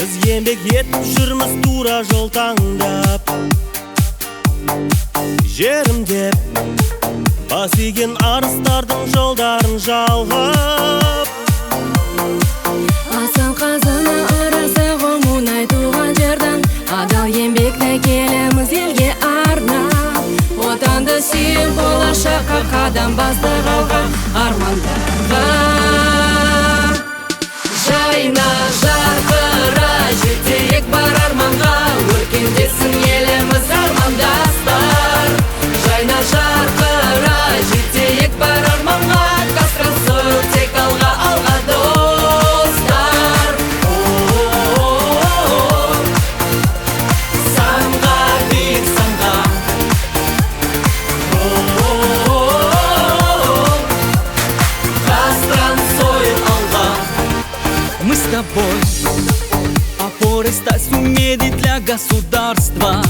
Біз еңбек етіп жүрміз тура жол таңдап, жерім деп бас иген арыстардың жолдарын жалғап. Асан қазына арасы мұнай туған жердің, адал еңбекті келеміз елге арнап. Отанды сүйіп болашаққа қадам бастық алға армандарға. Жайна жарқыра жетейік бар арманға, өркендесін еліміз армандастар. Жайна жарқыра жетейік бар арманға, Казтрансойл тек алға, алға достар. Самға биік самға, Казтрансойл алға. Мы с тобой опорой стать сумели для государства.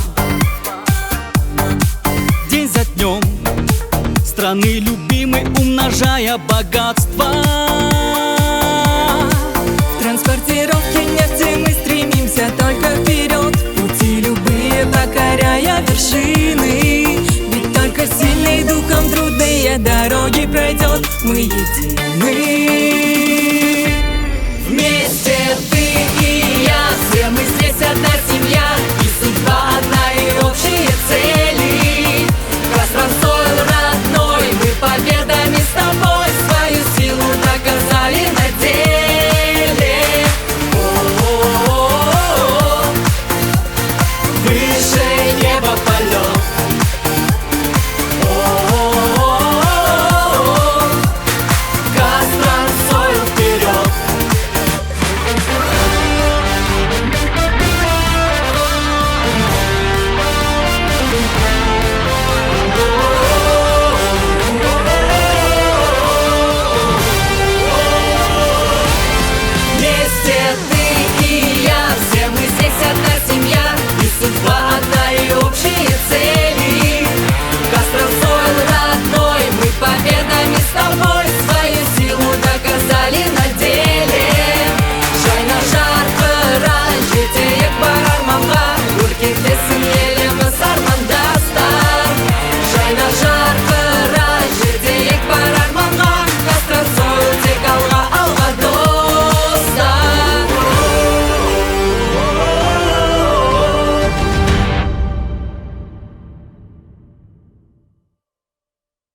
День за днем страны любимой умножая богатство. В транспортировке нефти мы стремимся только вперед, пути любые покоряя вершины. Ведь только сильный духом трудные дороги пройдет. Мы едины